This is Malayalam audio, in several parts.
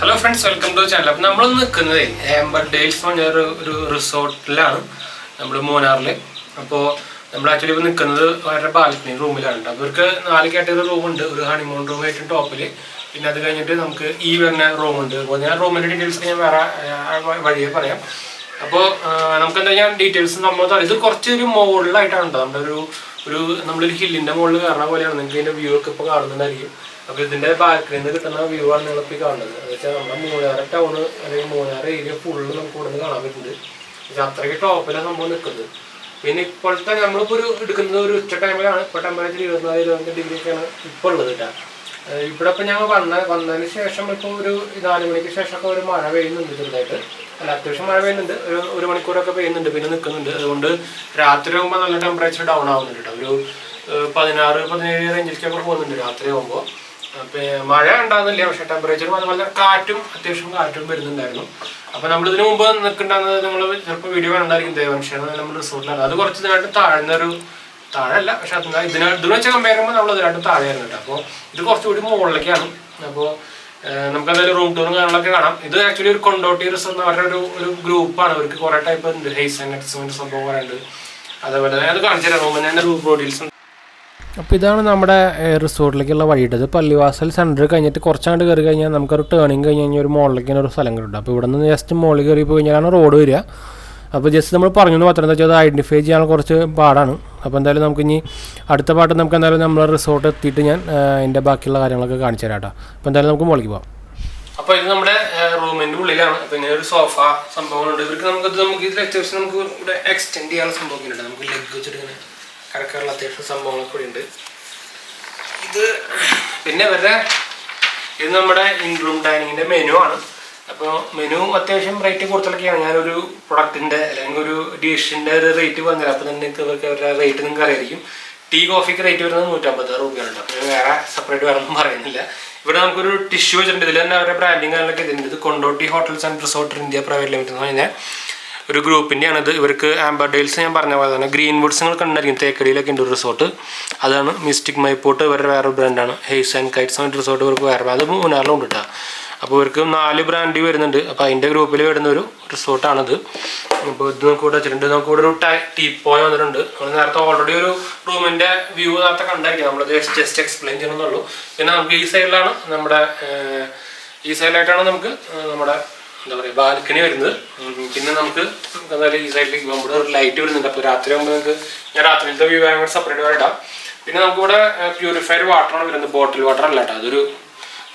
Hello friends, welcome to the channel. We are in 𝘄𝑄𝑄𝗀 resort in Munnar. We are actually in a balcony room. We have a room, a honeymoon room at the top. We have a room. We have room details. We have details. We അപ്പോൾ ഇതിന്റെ ബാക്കിൽ നിന്ന് കിട്ടുന്ന വ്യൂ ആണ് നിങ്ങൾ ഇപ്പോൾ കാണുന്നത്. എന്നുവെച്ചാൽ നമ്മുടെ മൂന്നാർ ടൗൺ അല്ലെങ്കിൽ മൂന്നാർ ഏരിയ ഫുള്ള് നമുക്ക് ഇവിടെ നിന്ന് കാണാൻ പറ്റുന്നുണ്ട്. പക്ഷേ അത്രയ്ക്ക് ടോപ്പിലാണ് സംഭവം നിൽക്കുന്നത്. പിന്നെ ഇപ്പോഴത്തെ നമ്മളിപ്പോൾ എടുക്കുന്നത് ഒരു ഉച്ച ടൈമിലാണ്. ഇപ്പോൾ ടെമ്പറേച്ചർ 24-25 ഡിഗ്രിയൊക്കെയാണ് ഇപ്പോൾ ഉള്ളത് കേട്ടോ. ഇവിടെ ഇപ്പോൾ ഞങ്ങൾ വന്നതിന് ശേഷം ഇപ്പോൾ ഒരു 4 മണിക്ക് ശേഷമൊക്കെ ഒരു മഴ പെയ്യുന്നുണ്ട് ചെറുതായിട്ട്. അല്ല, അത്യാവശ്യം മഴ പെയ്യുന്നുണ്ട്. ഒരു മണിക്കൂറൊക്കെ പെയ്യുന്നുണ്ട്, പിന്നെ നിൽക്കുന്നുണ്ട്. അതുകൊണ്ട് രാത്രി ആകുമ്പോൾ നല്ല ടെമ്പറേച്ചർ ഡൗൺ ആവുന്നുണ്ട് കേട്ടോ. ഒരു 16-17 റേഞ്ചിലേക്കൊക്കെ പോകുന്നുണ്ട് രാത്രി ആകുമ്പോൾ. അപ്പോൾ മഴ ഉണ്ടാകുന്നില്ല, പക്ഷേ ടെമ്പറേച്ചറും അതുപോലെ കാറ്റും അത്യാവശ്യം കാറ്റും വരുന്നുണ്ടായിരുന്നു. അപ്പോൾ നമ്മളിതിന് മുമ്പ് നിൽക്കേണ്ടത് നിങ്ങൾ ചിലപ്പോൾ വീഡിയോ കണ്ടായിരിക്കും, ദേവൻഷിയാണ് നമ്മൾ റിസോർട്ടിലാണ്. അത് കുറച്ച് ഇതിനായിട്ട് താഴെയല്ല, പക്ഷേ ഇതിനെ വെച്ച് കമ്പയർ ചെയ്യുമ്പോൾ നമ്മൾ ഇതിനായിട്ട് താഴെയായിരുന്നു കേട്ടോ. അപ്പോൾ ഇത് കുറച്ചുകൂടി മുകളിലേക്കാണ്. അപ്പോൾ നമുക്ക് എന്തായാലും റൂം ടൂറും കാര്യങ്ങളൊക്കെ കാണാം. ഇത് ആക്ച്വലി ഒരു കൊണ്ടോട്ടി റിസോർട്ട് എന്ന് പറഞ്ഞ ഒരു ഗ്രൂപ്പാണ്. അവർക്ക് കുറേ ടൈപ്പ് ഉണ്ട്, 𝗂𝗂𝗄𝗏 സംഭവം പറയുന്നുണ്ട്. അതേപോലെ അത് കാണിച്ചു തരാം. റൂമിന് തന്നെ റൂം ബോഡീൽസ്. അപ്പോൾ ഇതാണ് നമ്മുടെ റിസോർട്ടിലേക്കുള്ള വഴിയിട്ടത്. പള്ളിവാസൽ സെൻറ്റർ കഴിഞ്ഞിട്ട് കുറച്ചങ്ങോട്ട് കയറി കഴിഞ്ഞാൽ നമുക്കൊരു ടേണിങ് കഴിഞ്ഞ് കഴിഞ്ഞാൽ ഒരു മുകളിലേക്ക് ഒരു സ്ഥലം കിട്ടും. അപ്പോൾ ഇവിടെ നിന്ന് ജസ്റ്റ് മുകളിൽ കയറി പോയി കഴിഞ്ഞാലാണ് റോഡ് വരിക. അപ്പോൾ ജസ്റ്റ് നമ്മൾ പറഞ്ഞു മാത്രം എന്താ വെച്ചാൽ അത് ഐഡൻറ്റിഫൈ ചെയ്യാൻ കുറച്ച് പാടാണ്. അപ്പോൾ എന്തായാലും നമുക്കിനി അടുത്ത പാട്ട് നമുക്ക് എന്തായാലും നമ്മൾ റിസോർട്ട് എത്തിയിട്ട് ഞാൻ അതിൻ്റെ ബാക്കിയുള്ള കാര്യങ്ങളൊക്കെ കാണിച്ചു തരാം കേട്ടോ. അപ്പോൾ എന്തായാലും നമുക്ക് മുകളിലേക്ക് പോകാം. അപ്പോൾ ഇത് നമ്മുടെ റൂമിൻ്റെ ഉള്ളിലാണ്. പിന്നെ ഒരു സോഫ സംഭവങ്ങളുണ്ട്. ഇവർക്ക് നമുക്ക് ഇതിൽ അത്യാവശ്യം നമുക്ക് ഇവിടെ എക്സ്റ്റെൻഡ് ചെയ്യാനുള്ള സംഭവമൊക്കെ ഉണ്ട്. നമുക്ക് ലെഗ് വെച്ചിട്ട് ഇങ്ങനെ കിടക്കാനുള്ള അത്യാവശ്യം സംഭവങ്ങളൊക്കെ കൂടി ഉണ്ട്. പിന്നെ ഇത് നമ്മുടെ ഇൻറൂം ഡൈനിങ്ങിൻ്റെ മെനു ആണ്. അപ്പോൾ മെനു അത്യാവശ്യം റേറ്റ് കൂടുതലൊക്കെയാണ്. ഞാനൊരു പ്രൊഡക്റ്റിൻ്റെ അല്ലെങ്കിൽ ഒരു ഡിഷിൻ്റെ ഒരു റേറ്റ് പറഞ്ഞുതരാം. അപ്പോൾ തന്നെ ഇവർക്ക് അവരുടെ റേറ്റ് നിങ്ങൾക്ക് അറിയായിരിക്കും. ടീ കോഫിക്ക് റേറ്റ് വരുന്നത് 150 രൂപയാണ്. അപ്പോൾ ഞാൻ വേറെ സെപ്പറേറ്റ് വേറെ ഒന്നും പറയുന്നില്ല. ഇവിടെ നമുക്കൊരു ടിഷ്യൂ വെച്ചിട്ടുണ്ട്. ഇതിൽ തന്നെ അവരുടെ ബ്രാൻഡിങ് കാര്യങ്ങളൊക്കെ ഇതിൻ്റെ. ഇത് Kondotty hotels and resort India private limited എന്ന് പറഞ്ഞാൽ ഒരു ഗ്രൂപ്പിൻ്റെയാണിത്. ഇവർക്ക് 𝘄𝑄𝑄𝗀 ഞാൻ പറഞ്ഞ പോലെ തന്നെ ഗ്രീൻ വുഡ്സ് നിങ്ങൾ കണ്ടായിരിക്കും, തേക്കടിയിലൊക്കെ ഉണ്ട് ഒരു റിസോർട്ട്. അതാണ് മിസ്റ്റിക് മൈപ്പോട്ട് ഇവരുടെ വേറെ ബ്രാൻഡാണ്. 𝘂𝗂𝗄𝗏 റിസോർട്ട് ഇവർക്ക് വേറെ, അത് മൂന്നാറിലും ഉണ്ട് കേട്ടോ. അപ്പോൾ ഇവർക്ക് 4 ബ്രാൻഡ് വരുന്നുണ്ട്. അപ്പോൾ അതിൻ്റെ ഗ്രൂപ്പിൽ വരുന്ന ഒരു റിസോർട്ടാണിത്. അപ്പോൾ ഇത് നമുക്ക് ഇവിടെ വെച്ചിട്ടുണ്ട്. നമുക്ക് ഇവിടെ ഒരു ടീപ്പോയ് വന്നിട്ടുണ്ട്. നമ്മൾ നേരത്തെ ഓൾറെഡി ഒരു റൂമിൻ്റെ വ്യൂ നേരത്തെ കണ്ടായിരിക്കും. നമ്മളത് ജസ്റ്റ് എക്സ്പ്ലെയിൻ ചെയ്യണമെന്നുള്ളൂ. പിന്നെ നമുക്ക് ഈ സൈഡിലായിട്ടാണ് നമുക്ക് നമ്മുടെ എന്താ പറയുക ബാൽക്കണി വരുന്നത്. പിന്നെ നമുക്ക് എന്തായാലും ഈ സൈഡിലേക്ക് പോകുമ്പോൾ ഒരു ലൈറ്റ് വരുന്നുണ്ട്. അപ്പോൾ രാത്രി ആകുമ്പോൾ നമുക്ക് ഞാൻ രാത്രിയിലത്തെ വ്യൂ ആകുമ്പോൾ സെപ്പറേറ്റ് വേറെ ഇടാം. പിന്നെ നമുക്കിവിടെ പ്യൂരിഫൈഡ് വാട്ടറാണ് വരുന്നത്, ബോട്ടിൽ വാട്ടർ അല്ല കേട്ടോ. അതൊരു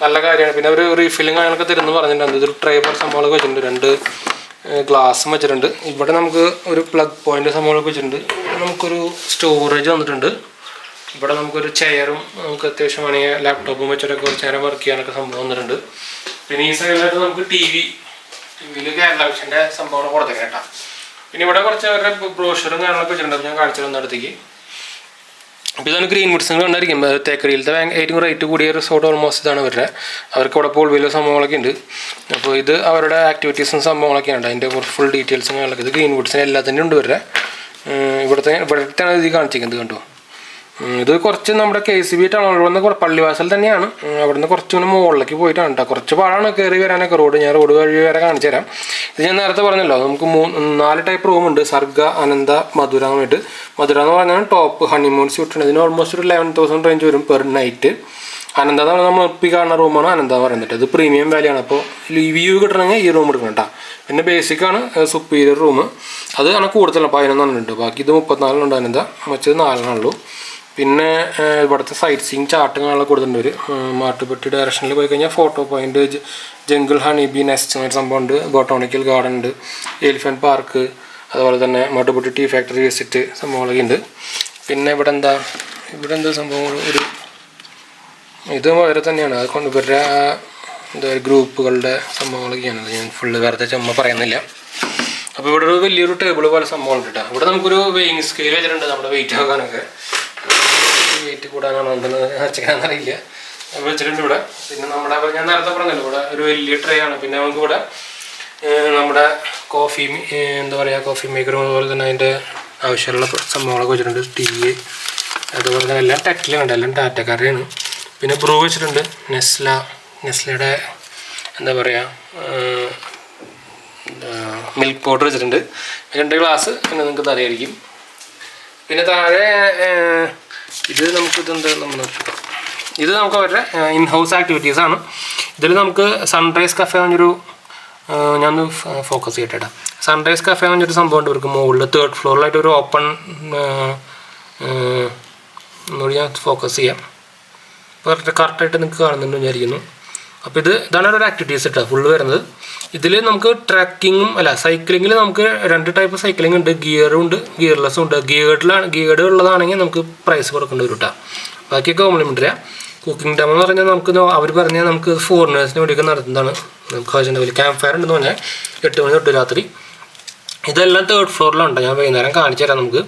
നല്ല കാര്യമാണ്. പിന്നെ ഒരു റീഫില്ലിങ് കാര്യങ്ങളൊക്കെ തരുമെന്ന് പറഞ്ഞിട്ടുണ്ട്. ഇതൊരു ട്രേ പോലെ സംഭവങ്ങളൊക്കെ വെച്ചിട്ടുണ്ട്. 2 ഗ്ലാസ്സും വെച്ചിട്ടുണ്ട്. ഇവിടെ നമുക്ക് ഒരു പ്ലഗ് പോയിന്റ് സംഭവങ്ങളൊക്കെ വെച്ചിട്ടുണ്ട്. നമുക്കൊരു സ്റ്റോറേജ് വന്നിട്ടുണ്ട്. ഇവിടെ നമുക്കൊരു ചെയറും നമുക്ക് അത്യാവശ്യം വേണമെങ്കിൽ ലാപ്ടോപ്പും വെച്ചിട്ടൊക്കെ കുറച്ച് നേരം വർക്ക് ചെയ്യാനൊക്കെ സംഭവം വന്നിട്ടുണ്ട്. പിന്നെ ഈ സൈഡിലായിട്ട് നമുക്ക് ടിവിയിൽ കേരള വിഷൻ്റെ സംഭവങ്ങൾ കൊടുത്തേക്കാം കേട്ടോ. പിന്നെ ഇവിടെ കുറച്ച് അവരുടെ ബ്രോഷറും കാര്യങ്ങളൊക്കെ വെച്ചിട്ടുണ്ട്. ഞാൻ കാണിച്ചു തന്ന അടുത്തേക്ക്. അപ്പോൾ ഇതാണ് ഗ്രീൻ വുഡ്സ് കണ്ടായിരിക്കും. തേക്കടിയിലത്തെ ഏറ്റവും റേറ്റ് കൂടിയ റിസോർട്ട് ഓൾമോസ്റ്റ് ഇതാണ് ഇവരുടെ. അവർക്ക് ഇവിടെ പൂൾ വീല് സംഭവങ്ങളൊക്കെ ഉണ്ട്. അപ്പോൾ ഇത് അവരുടെ ആക്ടിവിറ്റീസും സംഭവങ്ങളൊക്കെയാണ്. അതിൻ്റെ ഫുൾ ഡീറ്റെയിൽസും കാര്യങ്ങളൊക്കെ ഇത് ഗ്രീൻ വുഡ്സിന് എല്ലാത്തിനും ഉണ്ട് ഇവരുടെ. ഇവിടുത്തെയാണ് ഇത് കാണിച്ചിരിക്കുന്നത് കണ്ടോ. ഇത് കുറച്ച് നമ്മുടെ KCB ടൗൺ ഇവിടുന്ന് പള്ളിവാസൽ തന്നെയാണ്. അവിടുന്ന് കുറച്ചുകൂടി മുകളിലേക്ക് പോയിട്ടാണ് കേട്ടോ. കുറച്ച് പാടാണ് കയറി വരാനൊക്കെ റോഡ്. ഞാൻ റോഡ് വഴി വരെ കാണിച്ചു തരാം. ഇത് ഞാൻ നേരത്തെ പറഞ്ഞല്ലോ, നമുക്ക് 4 ടൈപ്പ് റൂമുണ്ട്. സർഗ, അനന്ത, മധുര എന്നിട്ട്. മധുര എന്ന് പറഞ്ഞാൽ ടോപ്പ് ഹണിമൂൺ സ്യൂട്ടുണ്ട്. ഇതിന് ഓൾമോസ്റ്റ് ഒരു 11,000 റേഞ്ച് വരും പെർ നൈറ്റ്. അനന്ത എന്ന് പറഞ്ഞാൽ നമ്മൾ ഇപ്പോൾ കാണുന്ന റൂമാണ് അനന്ത പറയുന്നത്. ഇത് പ്രീമിയം വാല്യാണ്. അപ്പോൾ വ്യൂ കിട്ടണമെങ്കിൽ ഈ റൂം എടുക്കണം കേട്ടോ. പിന്നെ ബേസിക്കാണ് സുപ്പീരിയർ റൂം. അത് ആണ് കൂടുതലാണ്, 11 ഉണ്ട്. ബാക്കി ഇത് 34 അനന്ത, മറ്റത് 4 ഉള്ളൂ. പിന്നെ ഇവിടുത്തെ സൈറ്റ് സീയിങ് ചാർട്ടും കാണാനൊക്കെ കൊടുത്തിട്ടുണ്ട്. ഒരു മാട്ടുപ്പെട്ടി ഡയറക്ഷനിൽ പോയി കഴിഞ്ഞാൽ photo point, jungle honey bee nest എന്നൊരു സംഭവമുണ്ട്. ബൊട്ടാണിക്കൽ ഗാർഡൻ ഉണ്ട്, എലിഫൻറ്റ് പാർക്ക്, അതുപോലെ തന്നെ മാട്ടുപ്പെട്ടി ടീ ഫാക്ടറി വിസിറ്റ് സംഭവങ്ങളൊക്കെ ഉണ്ട്. പിന്നെ ഇവിടെ എന്താ സംഭവങ്ങൾ ഇത് വേറെ തന്നെയാണ്. അതുകൊണ്ട് ഇവരുടെ എന്താ ഗ്രൂപ്പുകളുടെ സംഭവങ്ങളൊക്കെയാണ്. ഞാൻ ഫുള്ള് വെറുതെ ചുമ്മാ പറയുന്നില്ല. അപ്പോൾ ഇവിടെ ഒരു വലിയൊരു ടേബിൾ പോലെ സംഭവം ഉണ്ട് കേട്ടോ. ഇവിടെ നമുക്കൊരു വെയിങ് സ്കെയിൽ വെച്ചിട്ടുണ്ട് നമ്മുടെ വെയിറ്റ് ആക്കാനൊക്കെ. വെയിറ്റ് കൂടാനാണോ ഉണ്ടെന്ന് വെച്ചിരിക്കാന്നറിയില്ല, വെച്ചിട്ടുണ്ട് ഇവിടെ. പിന്നെ നമ്മുടെ ഞാൻ നേരത്തെ പറഞ്ഞല്ലോ ഇവിടെ ഒരു വലിയ ട്രേ ആണ്. പിന്നെ നമുക്കിവിടെ നമ്മുടെ കോഫി മേക്കറും അതുപോലെ തന്നെ അതിൻ്റെ ആവശ്യമുള്ള സംഭവങ്ങളൊക്കെ വെച്ചിട്ടുണ്ട്. ടീ അതുപോലെ തന്നെ എല്ലാം ടെക്കിലുണ്ട്, എല്ലാം ടാറ്റക്കാരുടെയാണ്. പിന്നെ ബ്രൂ വെച്ചിട്ടുണ്ട്. നെസ്ലയുടെ എന്താ പറയുക മിൽക്ക് പൗഡർ വെച്ചിട്ടുണ്ട്. 2 ഗ്ലാസ് പിന്നെ നിങ്ങൾക്ക് തലയായിരിക്കും. പിന്നെ താഴെ ഇത് നമുക്ക് ഇത് നമുക്ക് അവരുടെ ഇൻ ഹൗസ് ആക്ടിവിറ്റീസാണ്. ഇതിൽ നമുക്ക് സൺറൈസ് കഫേ എന്ന് പറഞ്ഞൊരു ഞാനൊന്ന് ഫോക്കസ് ചെയ്യട്ടെ. സൺറൈസ് കഫേ എന്ന് പറഞ്ഞൊരു സംഭവം ഉണ്ട് ഇവർക്ക് മുകളിൽ 3rd ഫ്ലോറിലായിട്ട് ഒരു ഓപ്പൺ ഒന്നുകൂടി ഞാൻ ഫോക്കസ് ചെയ്യാം. ഇപ്പോൾ കറക്റ്റായിട്ട് നിങ്ങൾക്ക് കാണുന്നുണ്ട് വിചാരിക്കുന്നു. അപ്പോൾ ഇതാണ് ഒരു ആക്ടിവിറ്റീസ് കേട്ടോ ഫുള്ള് വരുന്നത്. ഇതിൽ നമുക്ക് ട്രക്കിങ്ങും സൈക്ലിങ്ങിൽ നമുക്ക് 2 ടൈപ്പ് സൈക്ലിംഗ് ഉണ്ട്. ഗിയറും ഉണ്ട്, ഗിയർലെസ്സും ഉണ്ട്. ഗിയർഡ് ഉള്ളതാണെങ്കിൽ നമുക്ക് പ്രൈസ് കൊടുക്കേണ്ടി വരും കേട്ടോ. ബാക്കിയൊക്കെ കോംപ്ലിമെൻ്ററിയാണ്. കുക്കിംഗ് ഡെമോ എന്ന് പറഞ്ഞാൽ നമുക്ക് അവർ പറഞ്ഞാൽ നമുക്ക് ഫോറിനേഴ്സിന് വേണ്ടിയൊക്കെ നടത്തുന്നതാണ്. നമുക്ക് ആവശ്യമുണ്ടാവില്ല. ക്യാമ്പ് ഫയർ ഉണ്ടെന്ന് പറഞ്ഞാൽ 8 മണി തൊട്ട് രാത്രി. ഇതെല്ലാം 3rd ഫ്ലോറിലുണ്ട്. ഞാൻ വൈകുന്നേരം കാണിച്ചു തരാം. നമുക്ക്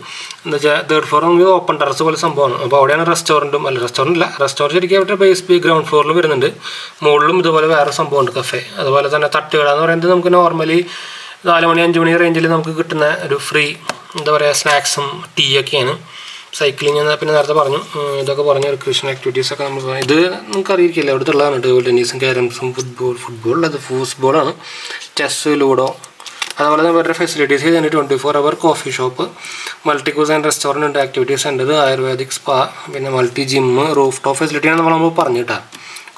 എന്താ വെച്ചാൽ 3rd ഫ്ലോർ നമുക്ക് ഓപ്പൺ ടെറസ് പോലെ സംഭവമാണ്. അപ്പോൾ അവിടെയാണ് റെസ്റ്റോറൻറ്റ് ശരിക്കും അവരുടെ ബേസ് ഗ്രൗണ്ട് ഫ്ലോറിൽ വരുന്നുണ്ട്. മുകളിലും ഇതുപോലെ വേറെ സംഭവമുണ്ട് കഫേ. അതുപോലെ തന്നെ തട്ടുകട എന്ന് പറയുന്നത് നമുക്ക് നോർമലി 4 മണി 5 മണി റേഞ്ചിൽ നമുക്ക് കിട്ടുന്ന ഒരു ഫ്രീ എന്താ പറയുക സ്നാക്സും ടീ ഒക്കെയാണ്. സൈക്ലിംഗ് എന്ന് പിന്നെ നേരത്തെ പറഞ്ഞു, ഇതൊക്കെ പറഞ്ഞ റിക്രിയേഷൻ ആക്ടിവിറ്റീസൊക്കെ നമ്മൾ ഇത് നമുക്ക് അറിയിക്കില്ല ഇവിടുത്തെ ഉള്ളതാണ്. ടേബിൾ ടെന്നീസും ക്യാരംസും ഫുട്ബോളാണ് ചെസ്, ലൂഡോ. അതുപോലെ തന്നെ അവരുടെ ഫെസിലിറ്റീസ് ചെയ്തിട്ട് 24 hour coffee shop, multi cuisine restaurant ഉണ്ട്, ആക്ടിവിറ്റി സെൻറ്റർ, ആയുർവേദിക് സ്പാ, പിന്നെ മൾട്ടി ജിമ്മ്, റൂഫ് ടോപ്പ് ഫെസിലിറ്റിയാണ് നമ്മൾ പറഞ്ഞിട്ടാ.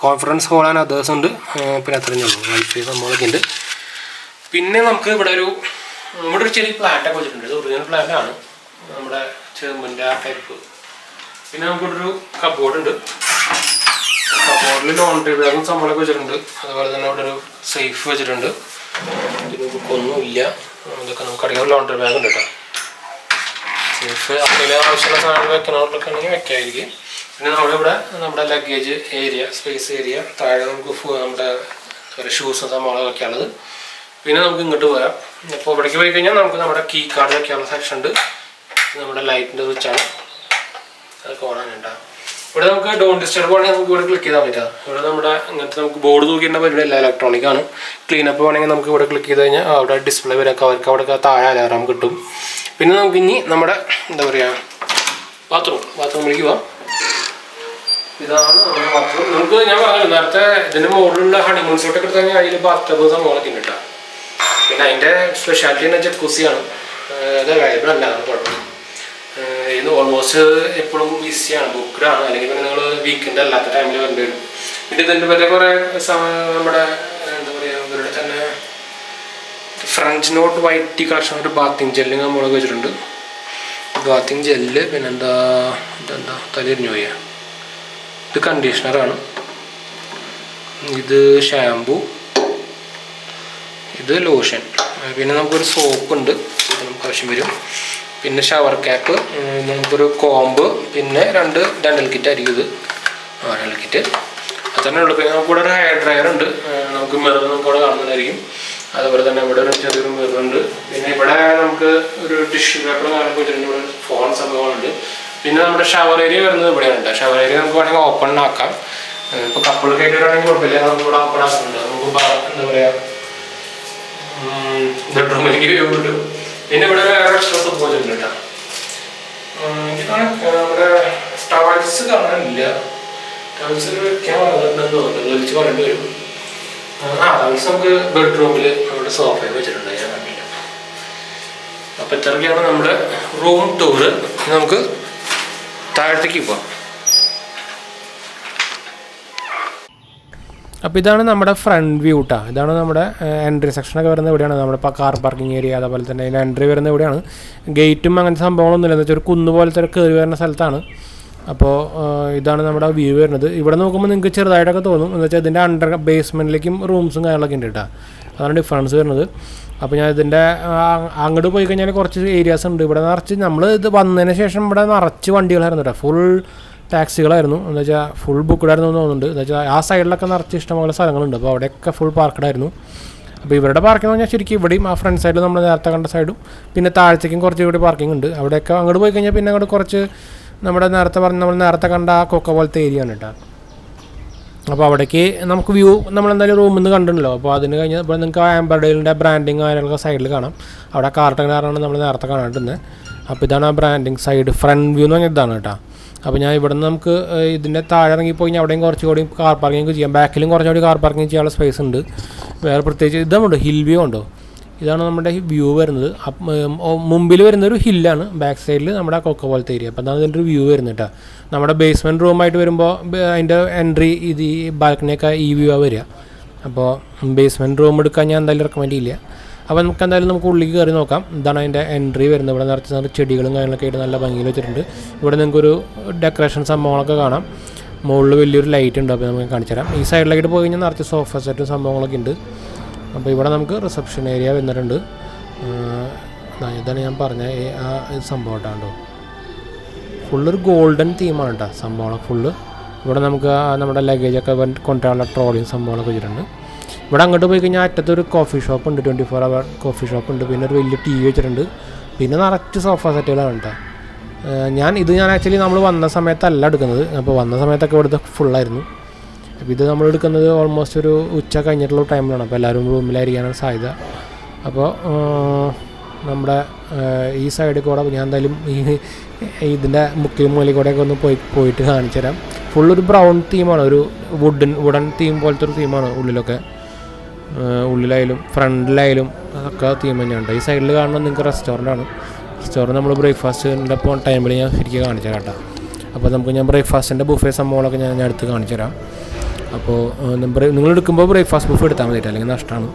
കോൺഫറൻസ് ഹോൾ ആൻഡ് അതേഴ്സ് ഉണ്ട്. പിന്നെ അത്രയും ഉള്ളൂ. വൈഫൈ സംഭവങ്ങളൊക്കെ ഉണ്ട്. പിന്നെ നമുക്ക് ഇവിടെ ഒരു ചെറിയ പ്ലാന്റൊക്കെ വെച്ചിട്ടുണ്ട്. ഇത് ഒറിജിനൽ പ്ലാന്റ് ആണ്, നമ്മുടെ ചേമ്പിൻ്റെ ആ ടൈപ്പ്. പിന്നെ നമുക്കിവിടൊരു കബോർഡ് ഉണ്ട്. കബോർഡിൽ ലോണ്ടറി ബാഗും സംഭവങ്ങളൊക്കെ വെച്ചിട്ടുണ്ട്. അതുപോലെ തന്നെ അവിടെ ഒരു സേഫ് വെച്ചിട്ടുണ്ട്. ഇത് ഒന്നുമില്ല. ഇതൊക്കെ നമുക്ക് അറിയാം. ലോണ്ടറി ബാഗ് ഉണ്ട് കേട്ടോ. സേഫ് അതിൽ ആവശ്യമുള്ള സാധനങ്ങൾ വെക്കണവർക്കൊക്കെ ആണെങ്കിൽ വെക്കായിരിക്കും. പിന്നെ നമ്മുടെ ലഗേജ് ഏരിയ, സ്പേസ് ഏരിയ, താഴെ നമുക്ക് നമ്മുടെ ഷൂസും സംഭവങ്ങളൊക്കെ വെക്കാനുള്ളത്. പിന്നെ നമുക്ക് ഇങ്ങോട്ട് പോരാം. അപ്പോൾ ഇവിടേക്ക് പോയി കഴിഞ്ഞാൽ നമുക്ക് നമ്മുടെ കീ കാർഡ് വെക്കാനുള്ള സെക്ഷൻ ഉണ്ട്. നമ്മുടെ ലൈറ്റിൻ്റെ സ്വിച്ചാണ്, അതൊക്കെ ഓണാനുണ്ടാകും. ഇവിടെ നമുക്ക് ഡോണ്ട് ഡിസ്റ്റർബ് ആണെങ്കിൽ നമുക്ക് ഇവിടെ ക്ലിക്ക് ചെയ്താൽ പറ്റാം. ഇവിടെ നമ്മുടെ ഇങ്ങനത്തെ നമുക്ക് ബോർഡ് നോക്കിയിട്ട് പരിപാടി എല്ലാം ഇലക്ട്രോണിക് ആണ്. ക്ലീനപ്പ് വേണമെങ്കിൽ നമുക്ക് ഇവിടെ ക്ലിക്ക് ചെയ്ത് കഴിഞ്ഞാൽ അവിടെ ഡിസ്പ്ലേ വരൊക്കെ അവർക്ക് അവിടെ താഴെ അലാറം കിട്ടും. പിന്നെ നമുക്ക് ഇനി നമ്മുടെ എന്താ പറയുക ബാത്റൂമിലേക്ക് പോവാം. ഇതാണ് നമ്മുടെ ബാത്റൂം. നമുക്ക് ഞാൻ പറഞ്ഞല്ലോ നേരത്തെ ഇതിൻ്റെ മുകളിലുള്ള ഹണിമൂൺ സൂട്ടൊക്കെ എടുത്ത് കഴിഞ്ഞാൽ അതിൽ ബാത്ടബ് സംഭവങ്ങളൊക്കെ ഉണ്ട് കേട്ടോ. പിന്നെ അതിൻ്റെ സ്പെഷ്യാലിറ്റി എന്ന് വെച്ചാൽ ജക്കൂസിയാണ്. അത് അവൈലബിൾ അല്ല, അത് കുഴപ്പമില്ല. ഇത് ഓൾമോസ്റ്റ് എപ്പോഴും ബിസിയാണ്, ബുക്ക്ഡാണ്. അല്ലെങ്കിൽ പിന്നെ നിങ്ങൾ വീക്കെൻഡ് അല്ലാത്ത ടൈമിൽ വരേണ്ടി വരും. പിന്നെ ഇതിൻ്റെ പറ്റി കുറേ നമ്മുടെ എന്താ പറയുക ഇവരുടെ തന്നെ French note white tea collection ഒരു ബാത്തിങ് ജെല്ല് നമ്മൾ വെച്ചിട്ടുണ്ട്. ബാത്തിങ് ജെല്ല്, പിന്നെന്താ തലയിരിഞ്ഞു പോയ ഇത് കണ്ടീഷണറാണ്, ഇത് ഷാമ്പു, ഇത് ലോഷൻ. പിന്നെ നമുക്കൊരു സോപ്പ് ഉണ്ട്, ഇത് നമുക്ക് ആവശ്യം വരും. പിന്നെ ഷവർ ക്യാപ്പ്, നമുക്കൊരു കോമ്പ്, പിന്നെ 2 ഡെൻ്റൽ കിറ്റ് ആയിരിക്കും ഇത്. ഡെൻ്റൽ കിറ്റ് അതന്നെ ഉള്ളൂ. പിന്നെ നമുക്കിവിടെ ഒരു ഹെയർ ഡ്രയർ ഉണ്ട്. നമുക്ക് മിറർ നമുക്ക് ഇവിടെ കാണുന്നതായിരിക്കും. അതുപോലെ തന്നെ ഇവിടെ ഒരു ചെറിയൊരു മിററുണ്ട്. പിന്നെ ഇവിടെ നമുക്ക് ഒരു ടിഷ്യൂ പേപ്പർ കാണാൻ വെച്ചിട്ടുണ്ട്. ഇവിടെ ഫോൺ സംഭവങ്ങളുണ്ട്. പിന്നെ നമ്മുടെ ഷവർ ഏരിയ വരുന്നത് ഇവിടെയുണ്ട്. ഷവർ ഏരിയ നമുക്ക് വേണമെങ്കിൽ ഓപ്പൺ ആക്കാം. ഇപ്പോൾ കപ്പിളൊക്കെ ആയിട്ട് വരാണെങ്കിൽ കുഴപ്പമില്ല, നമുക്ക് ഇവിടെ ഓപ്പൺ ആക്കുന്നുണ്ട്. നമുക്ക് എന്താ പറയുക ബെഡ്റൂമിലേക്ക് കിട്ടും. പിന്നെ ഇവിടെ വേറെ സ്ട്രെസ് പോയിട്ടുണ്ട് കേട്ടോ. ഇതാണ് നമ്മുടെ ടവൽസ് കാണാനില്ല. ടവൽസ് വെക്കാൻ വന്നിട്ടുണ്ടെന്ന് തോന്നുന്നു, വിളിച്ച് പറയേണ്ടി വരും. ടവൽസ് നമുക്ക് ബെഡ്റൂമിൽ നമ്മുടെ സോഫയിൽ വെച്ചിട്ടുണ്ട്, ഞാൻ കണ്ടില്ല. അപ്പം ഇത്രയൊക്കെയാണ് നമ്മുടെ റൂം ടൂറ്. നമുക്ക് താഴത്തേക്ക് പോവാം. അപ്പോൾ ഇതാണ് നമ്മുടെ ഫ്രണ്ട് വ്യൂ കേട്ടോ. ഇതാണ് നമ്മുടെ എൻട്രി സെക്ഷനൊക്കെ വരുന്നത് ഇവിടെയാണ്. നമ്മുടെ കാർ പാർക്കിംഗ് ഏരിയ, അതുപോലെ തന്നെ അതിൻ്റെ എൻട്രി വരുന്നത് ഇവിടെയാണ്. ഗേറ്റും അങ്ങനത്തെ സംഭവങ്ങളൊന്നുമില്ല, എന്ന് വെച്ചാൽ ഒരു കുന്ന് പോലത്തെ കയറി വരുന്ന സ്ഥലത്താണ്. അപ്പോൾ ഇതാണ് നമ്മുടെ വ്യൂ വരുന്നത്. ഇവിടെ നോക്കുമ്പോൾ നിങ്ങൾക്ക് ചെറുതായിട്ടൊക്കെ തോന്നും, എന്ന് വെച്ചാൽ ഇതിൻ്റെ അണ്ടർ ബേസ്മെൻറ്റിലേക്കും റൂംസും കാര്യങ്ങളൊക്കെ ഉണ്ട് കേട്ടോ. അതാണ് ഡിഫറൻസ് വരുന്നത്. അപ്പോൾ ഞാൻ ഇതിൻ്റെ അങ്ങോട്ട് പോയി കഴിഞ്ഞാൽ കുറച്ച് ഏരിയാസ് ഉണ്ട്. ഇവിടെ നിറച്ച് നമ്മൾ ഇത് വന്നതിന് ശേഷം ഇവിടെ നിറച്ച് വണ്ടികളായിരുന്നു കേട്ടോ. ഫുൾ ടാക്സികളായിരുന്നു, എന്ന് വെച്ചാൽ ഫുൾ ബുക്ക്ഡായിരുന്നു എന്ന് തോന്നുന്നുണ്ട്. എന്ന് വെച്ചാൽ ആ സൈഡിലൊക്കെ നിറച്ച് ഇഷ്ടംപോലെ സ്ഥലങ്ങളുണ്ട്. അപ്പോൾ അവിടെയൊക്കെ ഫുൾ പാർക്കഡായിരുന്നു. അപ്പോൾ ഇവരുടെ പാർക്കിംഗ് എന്ന് പറഞ്ഞാൽ ശരിക്കും ഇവിടെയും ആ ഫ്രണ്ട് സൈഡിൽ നമ്മൾ നേരത്തെ കണ്ട സൈഡും പിന്നെ താഴത്തേക്കും കുറച്ച് കൂടി പാർക്കിംഗ് ഉണ്ട്. അവിടെയൊക്കെ അങ്ങോട്ട് പോയി കഴിഞ്ഞാൽ പിന്നെ അങ്ങോട്ട് കുറച്ച് നമ്മൾ നേരത്തെ കണ്ട ആ കൊക്ക പോലത്തെ ഏരിയ ആണ് കേട്ടോ. അപ്പോൾ അവിടേക്ക് നമുക്ക് വ്യൂ നമ്മളെന്തായാലും റൂമിൽ നിന്ന് കണ്ടിട്ടുണ്ടല്ലോ. അപ്പോൾ അതിന് കഴിഞ്ഞ് ഇപ്പോൾ നിങ്ങൾക്ക് 𝗵𝗵𝗙𝗺 ബ്രാൻഡിങ് കാര്യങ്ങളൊക്കെ സൈഡിൽ കാണാം. അവിടെ കാർട്ടനാറാണ് നമ്മൾ നേരത്തെ കാണാണ്ടിരുന്നത്. അപ്പോൾ ഇതാണ് ആ ബ്രാൻഡിങ് സൈഡ് ഫ്രണ്ട് വ്യൂ എന്ന് പറഞ്ഞാൽ ഇതാണ് കേട്ടോ. അപ്പോൾ ഞാൻ ഇവിടെ നിന്ന് നമുക്ക് ഇതിൻ്റെ താഴെ ഇറങ്ങിപ്പോയി കഴിഞ്ഞാൽ അവിടെയും കുറച്ചുകൂടി കാർ പാർക്കിംഗ് ചെയ്യാം. ബാക്കിലും കുറച്ചുകൂടി കാർ പാർക്കിംഗ് ചെയ്യാനുള്ള സ്പേസ് ഉണ്ട്. വേറെ പ്രത്യേകിച്ച് ഇതുണ്ട് ഹിൽ വ്യൂ ഉണ്ടോ, ഇതാണ് നമ്മുടെ വ്യൂ വരുന്നത്. മുമ്പിൽ വരുന്നൊരു ഹില്ലാണ്, ബാക്ക് സൈഡിൽ നമ്മുടെ കൊക്ക പോലത്തെ ഏരിയ. അപ്പോൾ അതാണ് ഇതിൻ്റെ ഒരു വ്യൂ വരുന്നത് കേട്ടോ. നമ്മുടെ ബേസ്മെൻറ്റ് റൂമായിട്ട് വരുമ്പോൾ അതിൻ്റെ എൻട്രി ഇത് ഈ ബാൽക്കണിയൊക്കെ ഈ വ്യൂ ആണ് വരിക. അപ്പോൾ ബേസ്മെൻറ്റ് റൂം എടുക്കാൻ ഞാൻ എന്തായാലും റെക്കമെൻഡ് ചെയ്യില്ല. അപ്പോൾ നമുക്ക് എന്തായാലും നമുക്ക് ഉള്ളിലേക്ക് കയറി നോക്കാം. ഇതാണ് അതിൻ്റെ എൻട്രി വരുന്നത്. ഇവിടെ നിറച്ച് ചെടികളും കാര്യങ്ങളൊക്കെ ആയിട്ട് നല്ല ഭംഗിയിൽ വെച്ചിട്ടുണ്ട്. ഇവിടെ നിങ്ങൾക്കൊരു ഡെക്കറേഷൻ സംഭവങ്ങളൊക്കെ കാണാം. മുകളിൽ വലിയൊരു ലൈറ്റ് ഉണ്ട്, അപ്പോൾ നമുക്ക് കാണിച്ചു തരാം. ഈ സൈഡിലായിട്ട് പോയി കഴിഞ്ഞാൽ നിറച്ച് സോഫ സെറ്റും സംഭവങ്ങളൊക്കെ ഉണ്ട്. അപ്പോൾ ഇവിടെ നമുക്ക് റിസപ്ഷൻ ഏരിയ വന്നിട്ടുണ്ട്. ഇതാണ് ഞാൻ പറഞ്ഞ ആ സംഭവം കേട്ടോ. ഫുള്ളൊരു ഗോൾഡൻ തീമാണ് കേട്ടോ സംഭവം ഫുള്ള്. ഇവിടെ നമുക്ക് നമ്മുടെ ലഗേജൊക്കെ കൊണ്ടുവരാനുള്ള ട്രോളിയും സംഭവങ്ങളൊക്കെ വെച്ചിട്ടുണ്ട്. ഇവിടെ അങ്ങോട്ട് പോയി കഴിഞ്ഞാൽ അറ്റത്തൊരു കോഫി ഷോപ്പ് ഉണ്ട്, 24 hour കോഫി ഷോപ്പ് ഉണ്ട്. പിന്നെ ഒരു വലിയ TV വെച്ചിട്ടുണ്ട്. പിന്നെ നിറച്ച് സോഫ സെറ്റുകളാണ് കേട്ടോ. ഞാൻ ആക്ച്വലി നമ്മൾ വന്ന സമയത്തല്ല എടുക്കുന്നത്. അപ്പോൾ വന്ന സമയത്തൊക്കെ ഇവിടുത്തെ ഫുള്ളായിരുന്നു. അപ്പോൾ ഇത് നമ്മൾ എടുക്കുന്നത് ഓൾമോസ്റ്റ് ഒരു ഉച്ച കഴിഞ്ഞിട്ടുള്ള ടൈമിലാണ്. അപ്പോൾ എല്ലാവരും റൂമിലായിരിക്കാനാണ് സാധ്യത. അപ്പോൾ നമ്മുടെ ഈ സൈഡിൽ കൂടെ ഞാൻ എന്തായാലും ഇതിൻ്റെ മുക്കിൽ മൂലയിൽ കൂടെയൊക്കെ ഒന്ന് പോയിട്ട് കാണിച്ചു തരാം. ഫുള്ളൊരു ബ്രൗൺ തീമാണ്, ഒരു വുഡൻ തീം പോലത്തെ ഒരു തീമാണ് ഉള്ളിലൊക്കെ. ഉള്ളിലായാലും ഫ്രണ്ടിലായാലും ഒക്കെ തീം തന്നെയാണ്. ഈ സൈഡിൽ കാണുന്നത് നിങ്ങൾക്ക് റെസ്റ്റോറൻ്റാണ്. റെസ്റ്റോറൻറ്റ് നമ്മൾ ബ്രേക്ക്ഫാസ്റ്റിൻ്റെ ഇപ്പോൾ ടൈമിൽ ഞാൻ ശരിക്കും കാണിച്ചു തരാം കേട്ടോ. അപ്പോൾ നമുക്ക് ഞാൻ ബ്രേക്ക്ഫാസ്റ്റിൻ്റെ ബുഫേ സംഭവങ്ങളൊക്കെ ഞാൻ എടുത്ത് കാണിച്ചു തരാം. അപ്പോൾ നിങ്ങൾ എടുക്കുമ്പോൾ ബ്രേക്ക്ഫാസ്റ്റ് ബുഫ് എടുത്താൽ മതി, അല്ലെങ്കിൽ നഷ്ടമാണ്.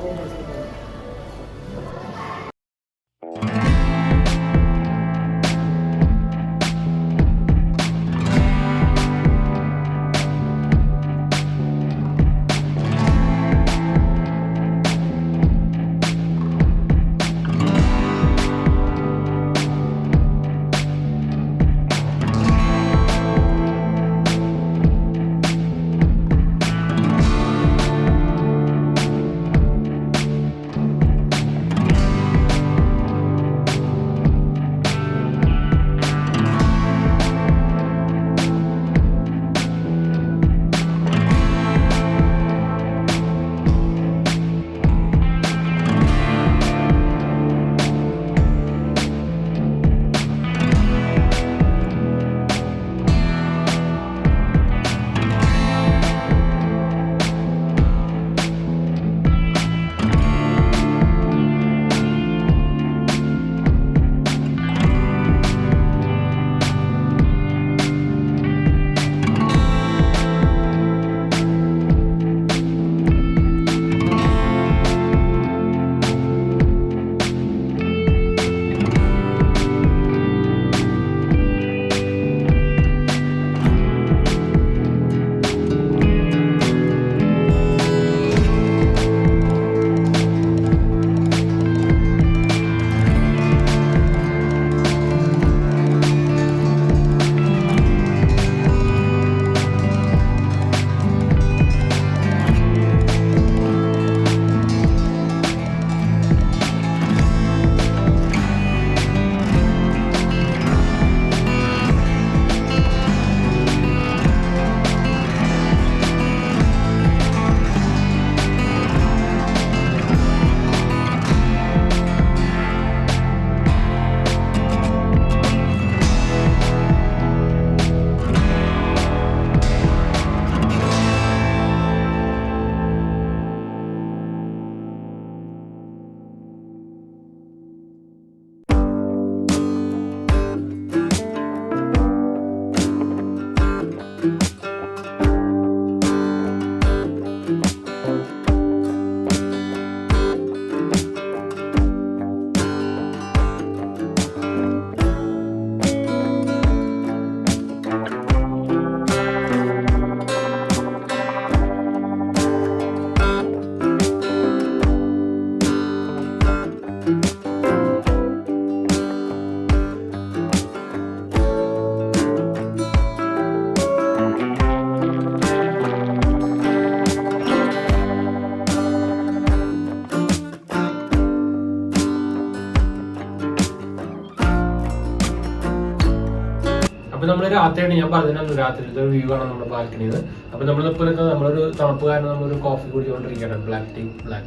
നമ്മൾ രാത്രിയാണ് ഞാൻ പറഞ്ഞത് രാത്രിയിലത്തെ വ്യൂ ആണ് നമ്മുടെ ബാൽക്കണിയിൽ. അപ്പോൾ നമ്മളിപ്പോൾ നമ്മളൊരു തണുപ്പ് കാരണം നമ്മളൊരു കോഫി കുടിച്ചുകൊണ്ടിരിക്കുകയാണ്. ബ്ലാക്ക്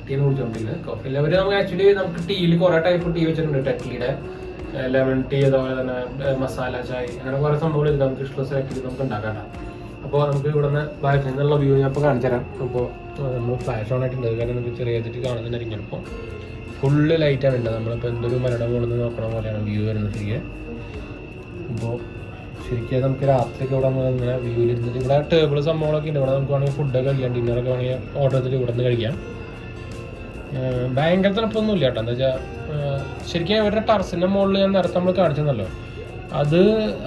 ടീ കുടിച്ചുകൊണ്ടിരിക്കുന്നത്. കോഫി എല്ലാവരും നമുക്ക് ആക്ച്വലി നമുക്ക് ടീയിൽ കുറേ ടൈപ്പ് ടീ വെച്ചിട്ടുണ്ട്. ടെറ്റ്ലിയുടെ ലെമൺ ടീ, അതുപോലെ തന്നെ മസാല ചായ, അങ്ങനെ കുറേ സംഭവങ്ങൾ നമുക്ക് ഇഷ്ടമുള്ള സെലക്ട് ചെയ്ത് നമുക്ക് ഉണ്ടാക്കാം. അപ്പോൾ നമുക്ക് ഇവിടെ നിന്ന് ബാൽക്കണിയിൽ നിന്നുള്ള വ്യൂ ഞാൻ ഇപ്പോൾ കാണിച്ചു തരാം. അപ്പോൾ നമ്മൾ ഫ്ലാഷ് ഓൺ ആയിട്ടുണ്ട്, കാരണം നമുക്ക് ചെറിയ ചെയ്തിട്ട് കാണുന്നുണ്ടായിരിക്കും. ഇപ്പോൾ ഫുള്ള് ലൈറ്റാണ് ഉണ്ട്. നമ്മളിപ്പോൾ എന്തൊരു മരയുടെ മുകളിൽ നിന്ന് നോക്കണ പോലെയാണ് വ്യൂ വരുന്നത് ശരിക്കും. അപ്പോൾ ശരിക്കും നമുക്ക് രാത്രിയൊക്കെ ഇവിടെ ഇങ്ങനെ വ്യൂവിലിരുന്നിട്ട് ഇവിടെ ടേബിൾ സംഭവങ്ങളൊക്കെ ഉണ്ട്. ഇവിടെ നമുക്ക് വേണമെങ്കിൽ ഫുഡൊക്കെ കഴിക്കാം, ഡിന്നറൊക്കെ വേണമെങ്കിൽ ഓർഡർ ചെയ്തിട്ട് ഇവിടെ നിന്ന് കഴിക്കാം. ഭയങ്കര തണുപ്പൊന്നും ഇല്ല കേട്ടോ. എന്താ വെച്ചാൽ ശരിക്കും അവരുടെ ടെറസിൻ്റെ മുകളിൽ ഞാൻ നേരത്തെ നമ്മൾ കാണിച്ചെന്നല്ലോ, അത്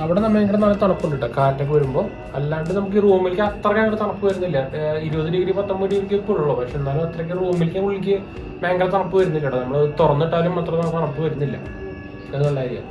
അവിടെ നമ്മൾ ഭയങ്കര നല്ല തണുപ്പുണ്ട് കേട്ടോ കാറ്റൊക്കെ വരുമ്പോൾ. അല്ലാണ്ട് നമുക്ക് ഈ റൂമിലേക്ക് അത്രയ്ക്ക് അങ്ങനെ തണുപ്പ് വരുന്നില്ല. 20 ഡിഗ്രി 19 ഡിഗ്രി ഒക്കെ ഉള്ളൂ. പക്ഷെ എന്നാലും അത്രയ്ക്ക് റൂമിലേക്ക് ഉള്ളിലേക്ക് ഭയങ്കര തണുപ്പ് വരുന്നില്ല കേട്ടോ. നമ്മൾ തുറന്നിട്ടാലും അത്ര തണുപ്പ് വരുന്നില്ല. അത് നല്ല കാര്യം.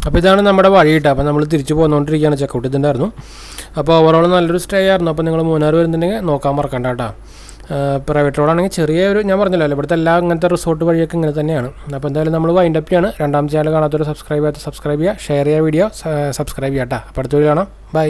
അപ്പോൾ ഇതാണ് നമ്മുടെ വഴി കിട്ടുക. അപ്പോൾ നമ്മൾ തിരിച്ചു പോന്നുകൊണ്ടിരിക്കുകയാണ്. ചെക്കൗട്ട് ഇതുണ്ടായിരുന്നു. അപ്പോൾ ഓവറോൾ നല്ലൊരു സ്റ്റേ ആയിരുന്നു. അപ്പോൾ നിങ്ങൾ മൂന്നാർ വരുന്നുണ്ടെങ്കിൽ നോക്കാൻ മറക്കണ്ട കേട്ടോ. പ്രൈവറ്റ് റോഡാണെങ്കിൽ ചെറിയൊരു, ഞാൻ പറഞ്ഞല്ലോ ഇവിടുത്തെ എല്ലാ ഇങ്ങനത്തെ റിസോർട്ട് വഴിയൊക്കെ ഇങ്ങനെ തന്നെയാണ്. അപ്പോൾ എന്തായാലും നമ്മൾ വൈൻഡ് അപ്പ് ചെയ്യാണ്. രണ്ടാമത്തെ ചാനൽ കാണാത്തൊരു സബ്സ്ക്രൈബ് ചെയ്യുക, ഷെയർ ചെയ്യുക, വീഡിയോ സബ്സ്ക്രൈബ് ചെയ്യാം കേട്ടോ. അപ്പോൾ അടുത്ത വീഡിയോ കാണാം. ബൈ.